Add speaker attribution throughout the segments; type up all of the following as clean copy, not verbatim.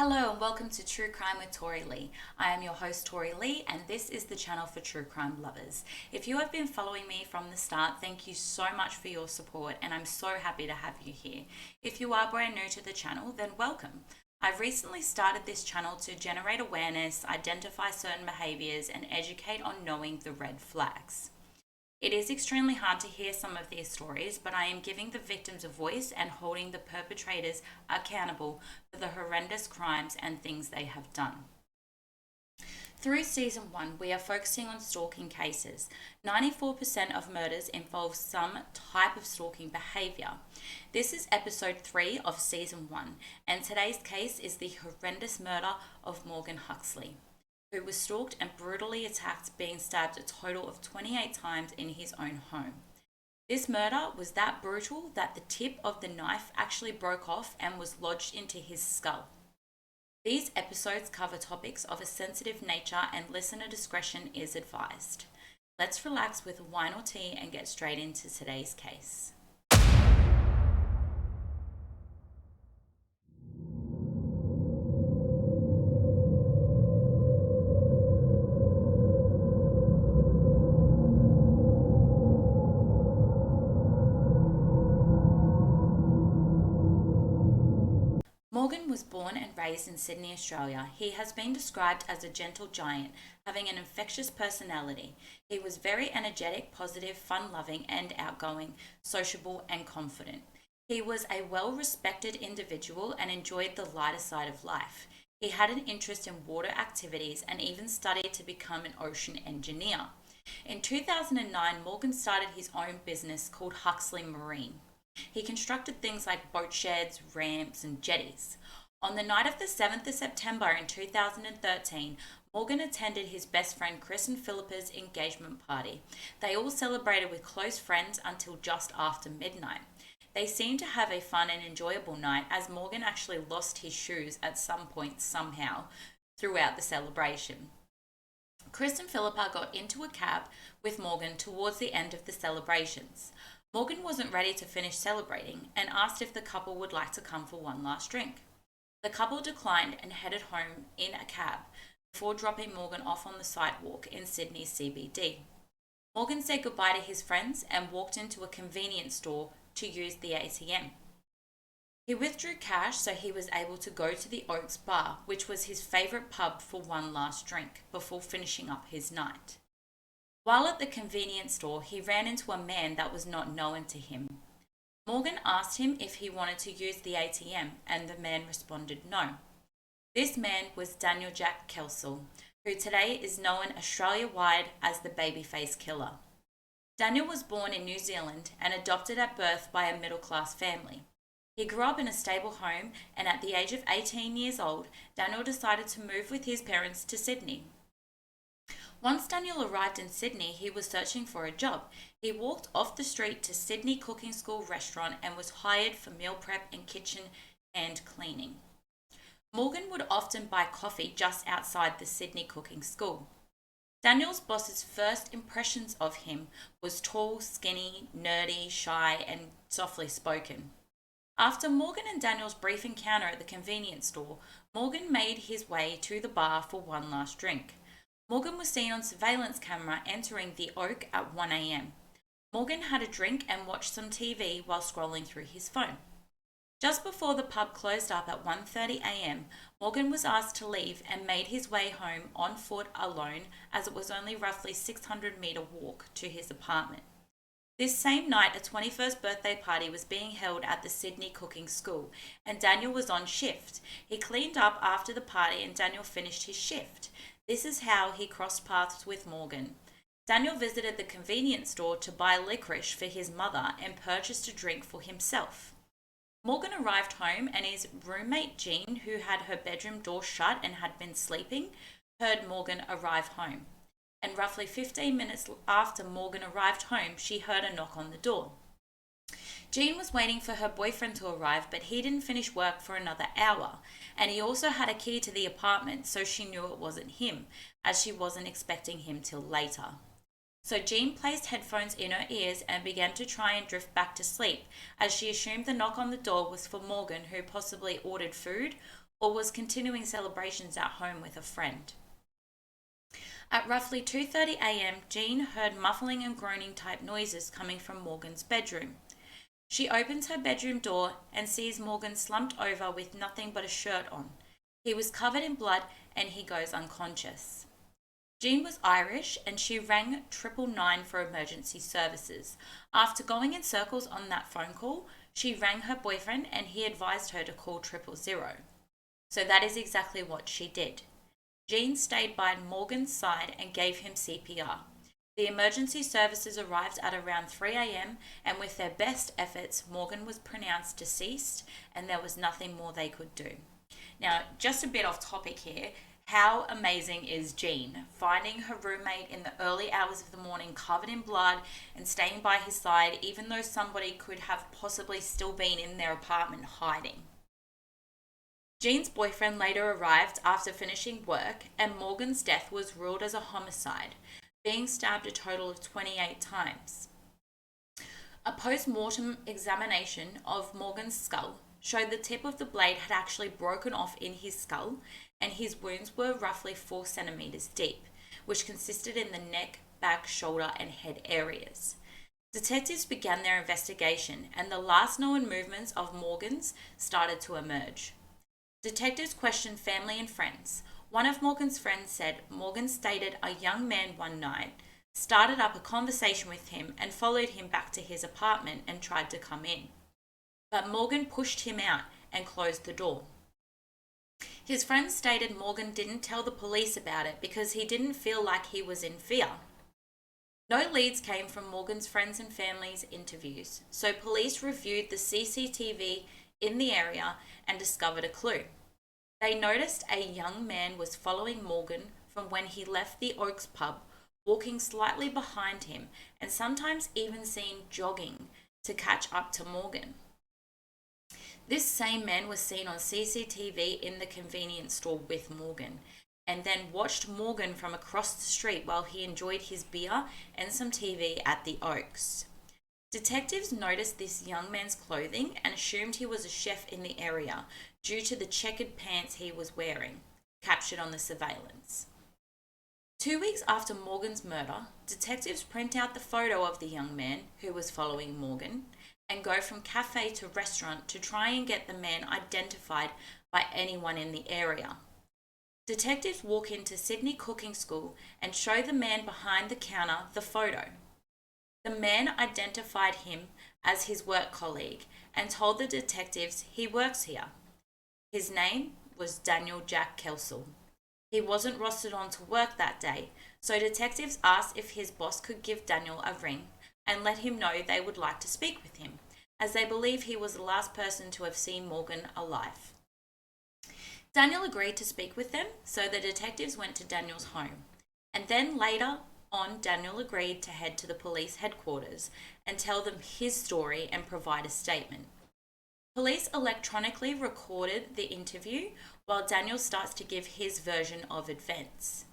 Speaker 1: Hello and welcome to True Crime with Tori Lee. I am your host Tori Lee and this is the channel for true crime lovers. If you have been following me from the start, thank you so much for your support and I'm so happy to have you here. If you are brand new to the channel, then welcome. I've recently started this channel to generate awareness, identify certain behaviours and educate on knowing the red flags. It is extremely hard to hear some of these stories, but I am giving the victims a voice and holding the perpetrators accountable for the horrendous crimes and things they have done. Through season 1, we are focusing on stalking cases. 94% of murders involve some type of stalking behaviour. This is episode 3 of season 1, and today's case is the horrendous murder of Morgan Huxley, who was stalked and brutally attacked, being stabbed a total of 28 times in his own home. This murder was that brutal that the tip of the knife actually broke off and was lodged into his skull. These episodes cover topics of a sensitive nature and listener discretion is advised. Let's relax with wine or tea and get straight into today's case. Morgan was born and raised in Sydney, Australia. He has been described as a gentle giant, having an infectious personality. He was very energetic, positive, fun-loving and outgoing, sociable and confident. He was a well-respected individual and enjoyed the lighter side of life. He had an interest in water activities and even studied to become an ocean engineer. In 2009, Morgan started his own business called Huxley Marine. He constructed things like boat sheds, ramps, and jetties. On the night of the 7th of September in 2013, Morgan attended his best friend Chris and Philippa's engagement party. They all celebrated with close friends until just after midnight. They seemed to have a fun and enjoyable night, as Morgan actually lost his shoes at some point somehow throughout the celebration. Chris and Philippa got into a cab with Morgan towards the end of the celebrations. Morgan wasn't ready to finish celebrating and asked if the couple would like to come for one last drink. The couple declined and headed home in a cab before dropping Morgan off on the sidewalk in Sydney's CBD. Morgan said goodbye to his friends and walked into a convenience store to use the ATM. He withdrew cash so he was able to go to the Oaks Bar, which was his favourite pub, for one last drink before finishing up his night. While at the convenience store, he ran into a man that was not known to him. Morgan asked him if he wanted to use the ATM, and the man responded no. This man was Daniel Jack Kelsall, who today is known Australia-wide as the Babyface Killer. Daniel was born in New Zealand and adopted at birth by a middle-class family. He grew up in a stable home, and at the age of 18 years old, Daniel decided to move with his parents to Sydney. Once Daniel arrived in Sydney, he was searching for a job. He walked off the street to Sydney Cooking School restaurant and was hired for meal prep and kitchen and cleaning. Morgan would often buy coffee just outside the Sydney Cooking School. Daniel's boss's first impressions of him was tall, skinny, nerdy, shy, and softly spoken. After Morgan and Daniel's brief encounter at the convenience store, Morgan made his way to the bar for one last drink. Morgan was seen on surveillance camera entering the Oak at 1 a.m. Morgan had a drink and watched some TV while scrolling through his phone. Just before the pub closed up at 1:30 a.m, Morgan was asked to leave and made his way home on foot alone, as it was only roughly 600-metre walk to his apartment. This same night, a 21st birthday party was being held at the Sydney Cooking School, and Daniel was on shift. He cleaned up after the party and Daniel finished his shift. This is how he crossed paths with Morgan. Daniel visited the convenience store to buy licorice for his mother and purchased a drink for himself. Morgan arrived home and his roommate Jean, who had her bedroom door shut and had been sleeping, heard Morgan arrive home. And roughly 15 minutes after Morgan arrived home, she heard a knock on the door. Jean was waiting for her boyfriend to arrive, but he didn't finish work for another hour, and he also had a key to the apartment, so she knew it wasn't him, as she wasn't expecting him till later. So Jean placed headphones in her ears and began to try and drift back to sleep, as she assumed the knock on the door was for Morgan, who possibly ordered food or was continuing celebrations at home with a friend. At roughly 2:30 a.m., Jean heard muffling and groaning type noises coming from Morgan's bedroom. She opens her bedroom door and sees Morgan slumped over with nothing but a shirt on. He was covered in blood and he goes unconscious. Jean was Irish and she rang 999 for emergency services. After going in circles on that phone call, she rang her boyfriend and he advised her to call 000. So that is exactly what she did. Jean stayed by Morgan's side and gave him CPR. The emergency services arrived at around 3 a.m. and with their best efforts, Morgan was pronounced deceased and there was nothing more they could do. Now, just a bit off topic here, how amazing is Jean finding her roommate in the early hours of the morning covered in blood and staying by his side even though somebody could have possibly still been in their apartment hiding? Jean's boyfriend later arrived after finishing work and Morgan's death was ruled as a homicide, being stabbed a total of 28 times. A post-mortem examination of Morgan's skull showed the tip of the blade had actually broken off in his skull and his wounds were roughly 4 centimeters deep, which consisted in the neck, back, shoulder, and head areas. Detectives began their investigation and the last known movements of Morgan's started to emerge. Detectives questioned family and friends. One of Morgan's friends said Morgan stated a young man one night started up a conversation with him and followed him back to his apartment and tried to come in. But Morgan pushed him out and closed the door. His friends stated Morgan didn't tell the police about it because he didn't feel like he was in fear. No leads came from Morgan's friends and family's interviews, so police reviewed the CCTV in the area and discovered a clue. They noticed a young man was following Morgan from when he left the Oaks pub, walking slightly behind him and sometimes even seen jogging to catch up to Morgan. This same man was seen on CCTV in the convenience store with Morgan and then watched Morgan from across the street while he enjoyed his beer and some TV at the Oaks. Detectives noticed this young man's clothing and assumed he was a chef in the area due to the checkered pants he was wearing, captured on the surveillance. 2 weeks after Morgan's murder, detectives print out the photo of the young man who was following Morgan and go from cafe to restaurant to try and get the man identified by anyone in the area. Detectives walk into Sydney Cooking School and show the man behind the counter the photo. The man identified him as his work colleague and told the detectives he works here. His name was Daniel Jack Kelsall. He wasn't rostered on to work that day, so detectives asked if his boss could give Daniel a ring and let him know they would like to speak with him, as they believe he was the last person to have seen Morgan alive. Daniel agreed to speak with them, so the detectives went to Daniel's home, and then later on Daniel agreed to head to the police headquarters and tell them his story and provide a statement. Police electronically recorded the interview while Daniel starts to give his version of events.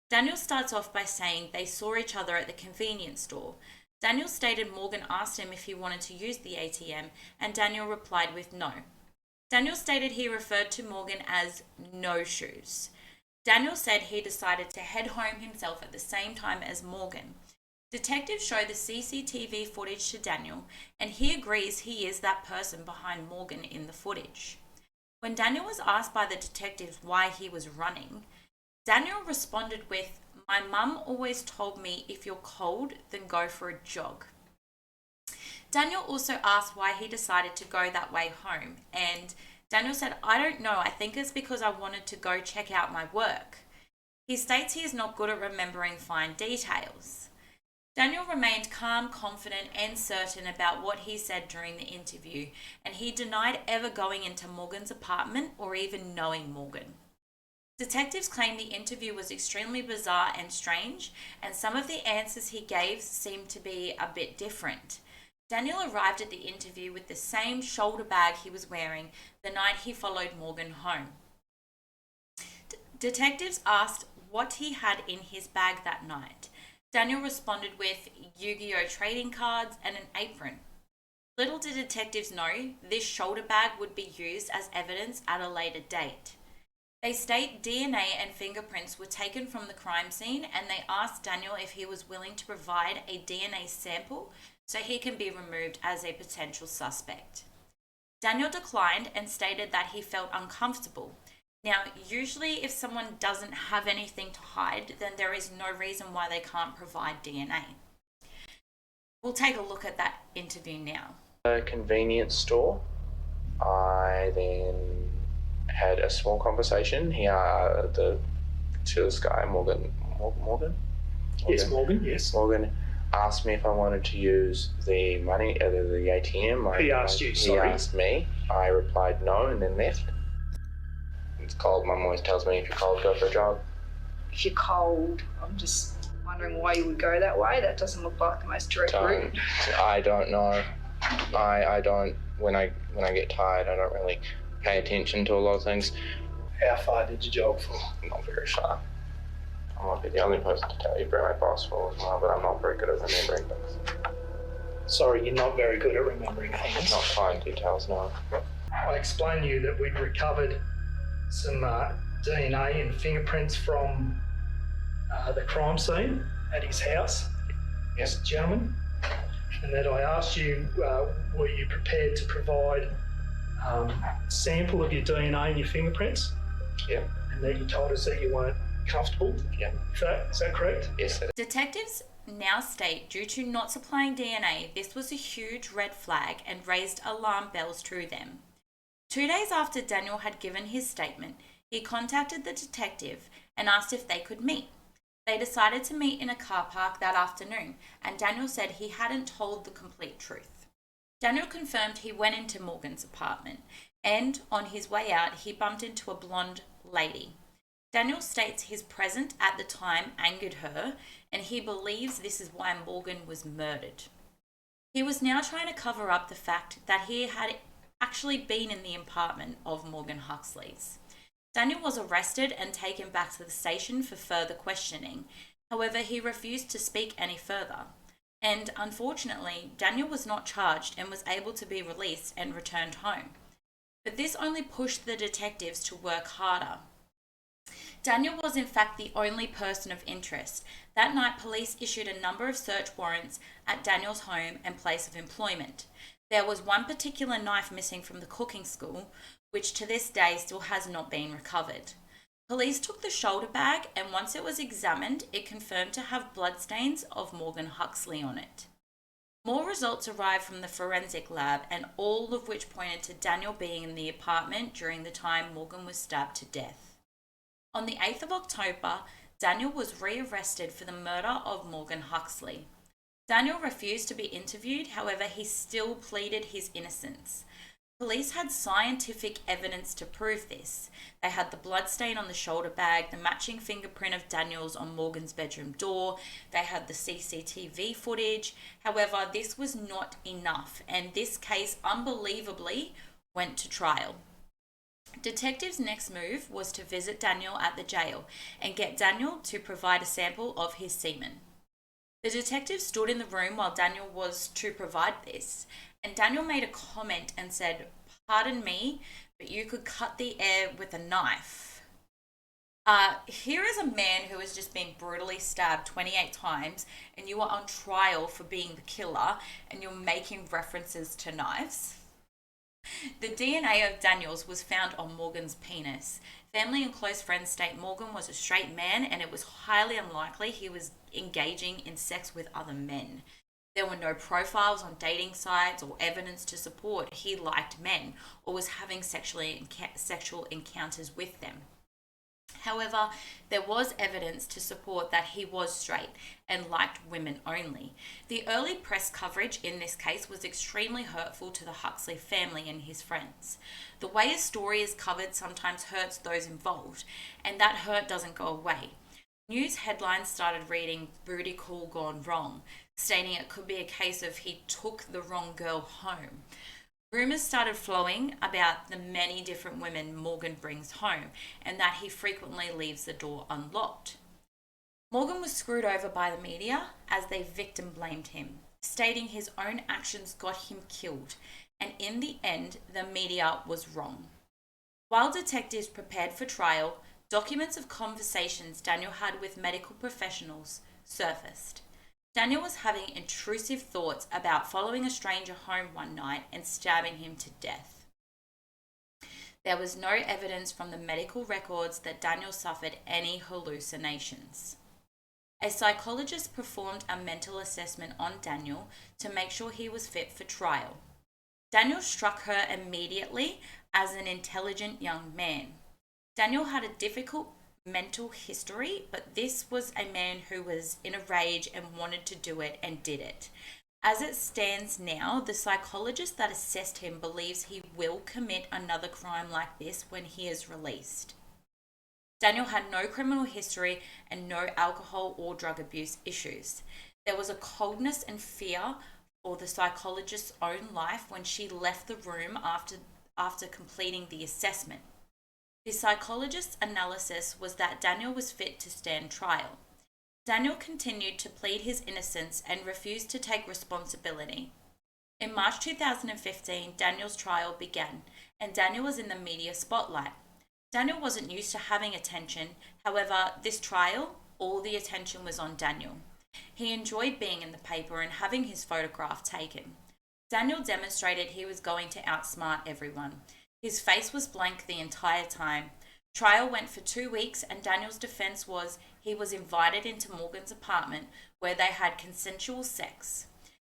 Speaker 1: Daniel starts off by saying they saw each other at the convenience store. Daniel stated Morgan asked him if he wanted to use the ATM and Daniel replied with no. Daniel stated he referred to Morgan as no shoes. Daniel said he decided to head home himself at the same time as Morgan. Detectives show the CCTV footage to Daniel and he agrees he is that person behind Morgan in the footage. When Daniel was asked by the detectives why he was running, Daniel responded with, "My mum always told me if you're cold, then go for a jog." Daniel also asked why he decided to go that way home, and Daniel said, "I don't know, I think it's because I wanted to go check out my work." He states he is not good at remembering fine details. Daniel remained calm, confident, and certain about what he said during the interview, and he denied ever going into Morgan's apartment or even knowing Morgan. Detectives claim the interview was extremely bizarre and strange, and some of the answers he gave seemed to be a bit different. Daniel arrived at the interview with the same shoulder bag he was wearing the night he followed Morgan home. Detectives asked what he had in his bag that night. Daniel responded with Yu-Gi-Oh trading cards and an apron. Little did detectives know this shoulder bag would be used as evidence at a later date. They state DNA and fingerprints were taken from the crime scene, and they asked Daniel if he was willing to provide a DNA sample so he can be removed as a potential suspect. Daniel declined and stated that he felt uncomfortable. Now, usually if someone doesn't have anything to hide, then there is no reason why they can't provide DNA. We'll take a look at that interview now.
Speaker 2: A convenience store. I then had a small conversation. To this guy, Morgan.
Speaker 3: Yes, Morgan, yes.
Speaker 2: Morgan asked me if I wanted to use the money, the ATM.
Speaker 3: He asked you, sorry.
Speaker 2: He asked me. I replied no and then left. It's cold. Mum always tells me if you're cold, go for a jog.
Speaker 4: If you're cold, I'm just wondering why you would go that way. That doesn't look like the most direct route.
Speaker 2: I don't know. I don't, when I get tired, I don't really pay attention to a lot of things.
Speaker 3: How far did you jog for?
Speaker 2: Not very far. I might be the only person to tell you where my boss for as well, but I'm not very good at remembering things.
Speaker 3: Sorry, you're not very good at remembering things.
Speaker 2: Not fine details, no.
Speaker 3: I explained to you that we'd recovered some DNA and fingerprints from the crime scene at his house.
Speaker 2: Yes.
Speaker 3: Gentlemen. And that I asked you, were you prepared to provide a sample of your DNA and your fingerprints?
Speaker 2: Yeah.
Speaker 3: And that you told us that you weren't comfortable?
Speaker 2: Yeah.
Speaker 3: Is that correct?
Speaker 2: Yes.
Speaker 1: Detectives now state due to not supplying DNA, this was a huge red flag and raised alarm bells through them. 2 days after Daniel had given his statement, he contacted the detective and asked if they could meet. They decided to meet in a car park that afternoon, and Daniel said he hadn't told the complete truth. Daniel confirmed he went into Morgan's apartment, and on his way out, he bumped into a blonde lady. Daniel states his presence at the time angered her, and he believes this is why Morgan was murdered. He was now trying to cover up the fact that he had actually been in the apartment of Morgan Huxley's. Daniel was arrested and taken back to the station for further questioning. However, he refused to speak any further. And unfortunately, Daniel was not charged and was able to be released and returned home. But this only pushed the detectives to work harder. Daniel was in fact the only person of interest. That night, police issued a number of search warrants at Daniel's home and place of employment. There was one particular knife missing from the cooking school, which to this day still has not been recovered. Police took the shoulder bag, and once it was examined, it confirmed to have bloodstains of Morgan Huxley on it. More results arrived from the forensic lab, and all of which pointed to Daniel being in the apartment during the time Morgan was stabbed to death. On the 8th of October, Daniel was rearrested for the murder of Morgan Huxley. Daniel refused to be interviewed, however, he still pleaded his innocence. Police had scientific evidence to prove this. They had the bloodstain on the shoulder bag, the matching fingerprint of Daniel's on Morgan's bedroom door, they had the CCTV footage. However, this was not enough, and this case unbelievably went to trial. Detectives' next move was to visit Daniel at the jail and get Daniel to provide a sample of his semen. The detective stood in the room while Daniel was to provide this, and Daniel made a comment and said, "Pardon me, but you could cut the air with a knife." Here is a man who has just been brutally stabbed 28 times, and you are on trial for being the killer, and you're making references to knives. The DNA of Daniel's was found on Morgan's penis. Family and close friends state Morgan was a straight man, and it was highly unlikely he was engaging in sex with other men. There were no profiles on dating sites or evidence to support he liked men or was having sexual encounters with them. However, there was evidence to support that he was straight and liked women only. The early press coverage in this case was extremely hurtful to the Huxley family and his friends. The way a story is covered sometimes hurts those involved, and that hurt doesn't go away. News headlines started reading "Booty Call Gone Wrong," stating it could be a case of he took the wrong girl home. Rumours started flowing about the many different women Morgan brings home and that he frequently leaves the door unlocked. Morgan was screwed over by the media as they victim blamed him, stating his own actions got him killed, and in the end, the media was wrong. While detectives prepared for trial, documents of conversations Daniel had with medical professionals surfaced. Daniel was having intrusive thoughts about following a stranger home one night and stabbing him to death. There was no evidence from the medical records that Daniel suffered any hallucinations. A psychologist performed a mental assessment on Daniel to make sure he was fit for trial. Daniel struck her immediately as an intelligent young man. Daniel had a difficult mental history, but this was a man who was in a rage and wanted to do it and did it. As it stands now, the psychologist that assessed him believes he will commit another crime like this when he is released. Daniel had no criminal history and no alcohol or drug abuse issues. There was a coldness and fear for the psychologist's own life when she left the room after completing the assessment. The psychologist's analysis was that Daniel was fit to stand trial. Daniel continued to plead his innocence and refused to take responsibility. In March 2015, Daniel's trial began, and Daniel was in the media spotlight. Daniel wasn't used to having attention. However, this trial, all the attention was on Daniel. He enjoyed being in the paper and having his photograph taken. Daniel demonstrated he was going to outsmart everyone. His face was blank the entire time. Trial went for 2 weeks, and Daniel's defense was he was invited into Morgan's apartment where they had consensual sex.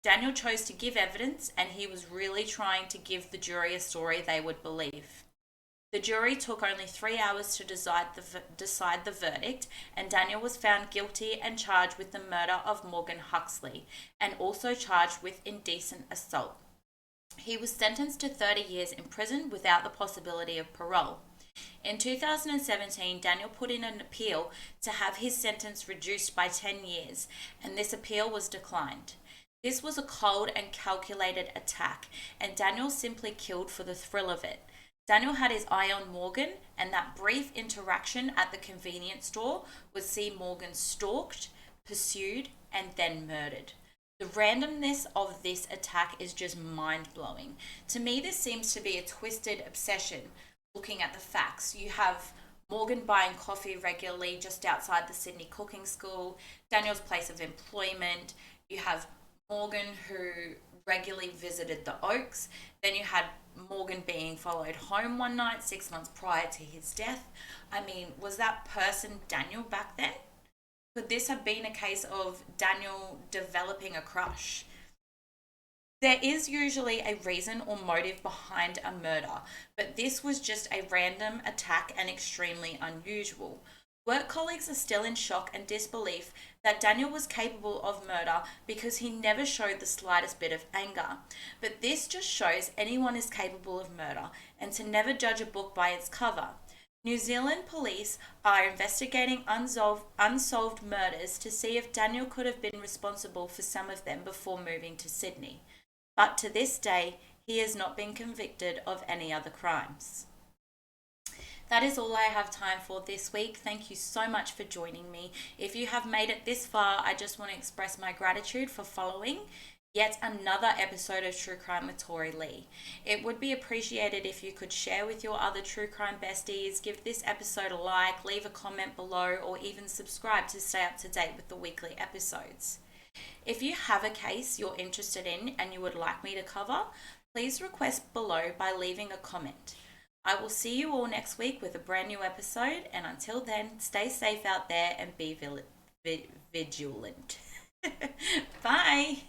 Speaker 1: Daniel chose to give evidence, and he was really trying to give the jury a story they would believe. The jury took only 3 hours to decide the verdict, and Daniel was found guilty and charged with the murder of Morgan Huxley, and also charged with indecent assault. He was sentenced to 30 years in prison without the possibility of parole. In 2017, Daniel put in an appeal to have his sentence reduced by 10 years, and this appeal was declined. This was a cold and calculated attack, and Daniel simply killed for the thrill of it. Daniel had his eye on Morgan, and that brief interaction at the convenience store would see Morgan stalked, pursued, and then murdered. The randomness of this attack is just mind-blowing. To me, this seems to be a twisted obsession. Looking at the facts, you have Morgan buying coffee regularly just outside the Sydney Cooking School, Daniel's place of employment. You have Morgan who regularly visited the Oaks. Then you had Morgan being followed home one night 6 months prior to his death. I mean, was that person Daniel back then? Could this have been a case of Daniel developing a crush? There is usually a reason or motive behind a murder, but this was just a random attack and extremely unusual. Work colleagues are still in shock and disbelief that Daniel was capable of murder because he never showed the slightest bit of anger. But this just shows anyone is capable of murder, and to never judge a book by its cover. New Zealand police are investigating unsolved murders to see if Daniel could have been responsible for some of them before moving to Sydney. But to this day, he has not been convicted of any other crimes. That is all I have time for this week. Thank you so much for joining me. If you have made it this far, I just want to express my gratitude for following yet another episode of True Crime with Tori Lee. It would be appreciated if you could share with your other true crime besties, give this episode a like, leave a comment below, or even subscribe to stay up to date with the weekly episodes. If you have a case you're interested in and you would like me to cover, please request below by leaving a comment. I will see you all next week with a brand new episode, and until then, stay safe out there and be vigilant. Bye!